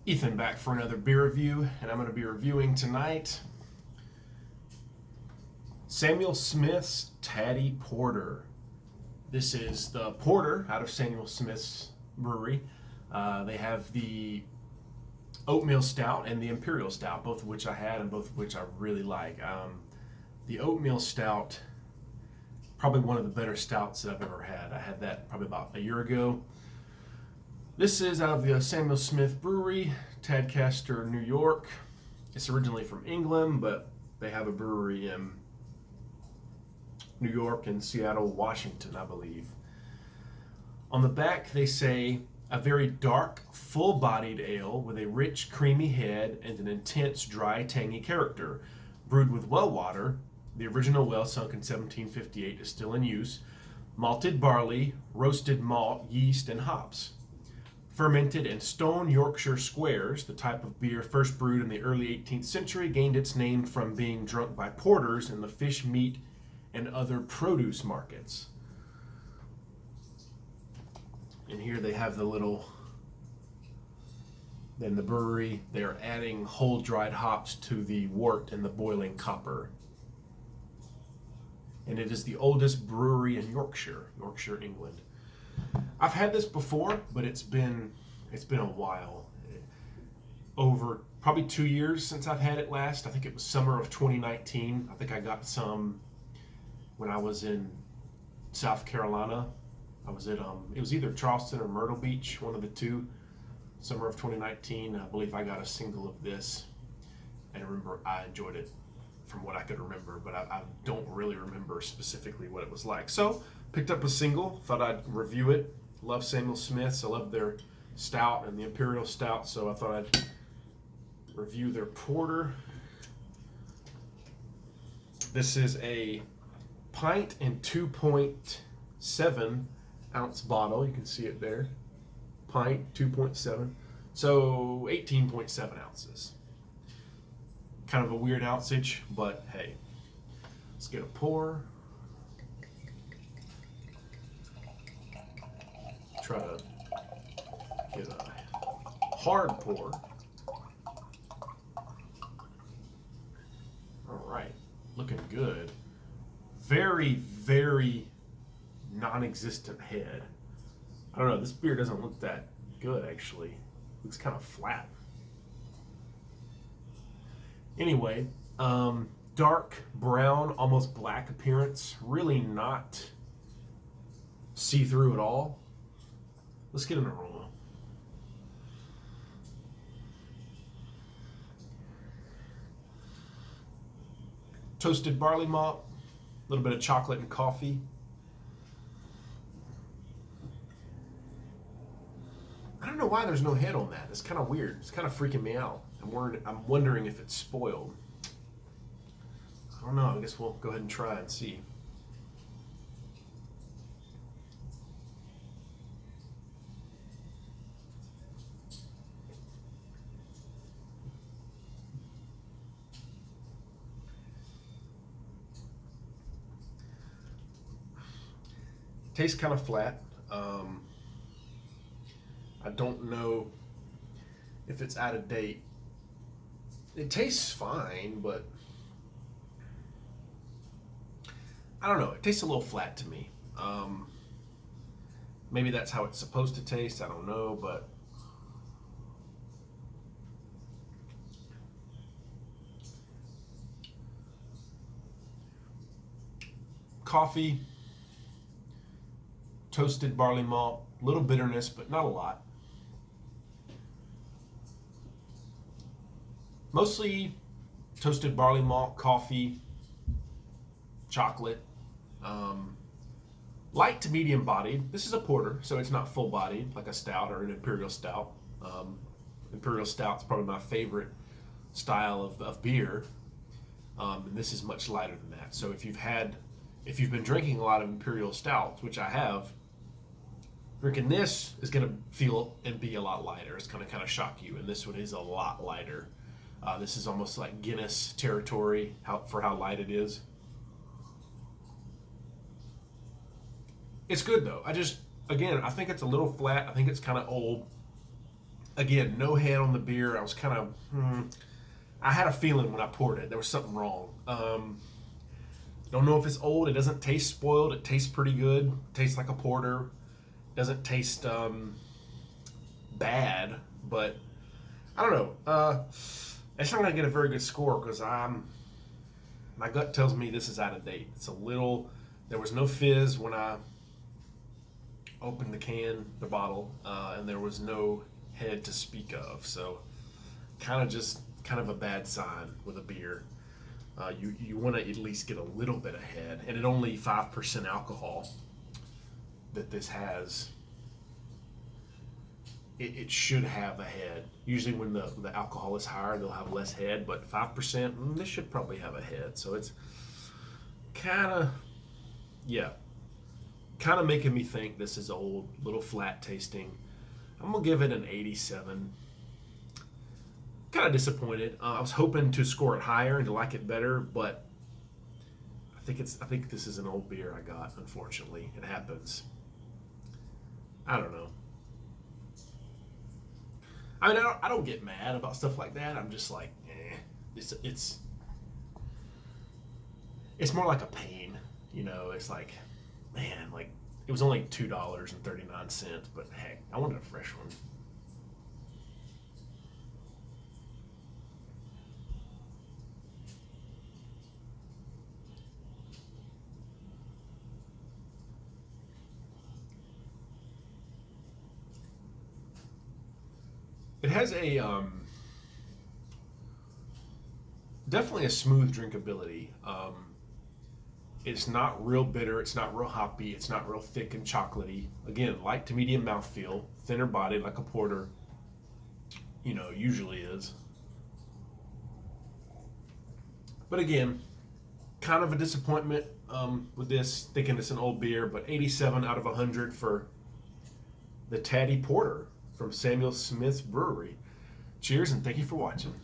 Ethan back for another beer review, and I'm going to be reviewing tonight Samuel Smith's Taddy Porter. This is the porter out of Samuel Smith's Brewery. They have the oatmeal stout and the imperial stout, both of which I had and both of which I really like. The oatmeal stout, probably one of the better stouts that I've ever had. I had that probably about a year ago. This is out of the Samuel Smith Brewery, Tadcaster, New York. It's originally from England, but they have a brewery in New York and Seattle, Washington, I believe. On the back, they say, a very dark, full-bodied ale with a rich, creamy head and an intense, dry, tangy character. Brewed with well water, the original well sunk in 1758 is still in use, malted barley, roasted malt, yeast, and hops. Fermented in stone Yorkshire squares, the type of beer first brewed in the early 18th century gained its name from being drunk by porters in the fish, meat, and other produce markets. And here they have the little, in the brewery, they're adding whole dried hops to the wort and the boiling copper. And it is the oldest brewery in Yorkshire, England. I've had this before, but it's been a while. Over probably 2 years since I've had it last. I think it was summer of 2019. I think I got some when I was in South Carolina. I was at it was either Charleston or Myrtle Beach, one of the two. Summer of 2019. I believe I got a single of this, and I remember I enjoyed it from what I could remember, but I don't really remember specifically what it was like. So picked up a single, thought I'd review it. Love Samuel Smith's. I love their stout and the imperial stout, so I thought I'd review their porter. This is a pint and 2.7 ounce bottle. You can see it there. Pint, 2.7. So 18.7 ounces. Kind of a weird ounceage, but hey. Let's get a pour. Try to get a hard pour. All right, looking good. Very, very non-existent head. I don't know, this beer doesn't look that good actually. Looks kind of flat. Anyway, dark brown, almost black appearance. Really not see-through at all. Let's get an aroma. Toasted barley malt, a little bit of chocolate and coffee. I don't know why there's no head on that. It's kind of weird. It's kind of freaking me out. I'm wondering if it's spoiled. I don't know. I guess we'll go ahead and try and see. Tastes kind of flat. I don't know if it's out of date. It tastes fine, but I don't know. It tastes a little flat to me. Maybe that's how it's supposed to taste. I don't know, but coffee, toasted barley malt, a little bitterness, but not a lot. Mostly toasted barley malt, coffee, chocolate. Light to medium bodied. This is a porter, so it's not full bodied like a stout or an imperial stout. Imperial stout's probably my favorite style of beer. And this is much lighter than that. So if you've been drinking a lot of imperial stouts, which I have, drinking this is going to feel and be a lot lighter. It's going to kind of shock you, and this one is a lot lighter. This is almost like Guinness territory for how light it is. It's good though. I think it's a little flat. I think it's kind of old. Again, no head on the beer. I was kind of, I had a feeling when I poured it there was something wrong. Don't know if it's old. It doesn't taste spoiled. It tastes pretty good. It tastes like a porter. Doesn't taste bad, but I don't know. It's not gonna get a very good score because my gut tells me this is out of date. It's a little. There was no fizz when I opened the bottle, and there was no head to speak of. So, kind of a bad sign with a beer. You want to at least get a little bit of head, and at only 5% alcohol that this has, it should have a head. Usually when the alcohol is higher, they'll have less head, but 5%, this should probably have a head. So it's kind of, yeah, kind of making me think this is old, little flat tasting. I'm going to give it an 87. Kind of disappointed. I was hoping to score it higher and to like it better, but I think this is an old beer I got. Unfortunately, it happens. I don't know. I mean, I don't get mad about stuff like that. I'm just like, it's more like a pain, you know. It's like, man, like it was only $2.39, but heck, I wanted a fresh one. It has a definitely a smooth drinkability. It's not real bitter. It's not real hoppy. It's not real thick and chocolatey. Again, light to medium mouthfeel, thinner body like a porter, usually is. But again, kind of a disappointment with this, thinking it's an old beer. But 87 out of 100 for the Taddy Porter from Samuel Smith's Brewery. Cheers and thank you for watching.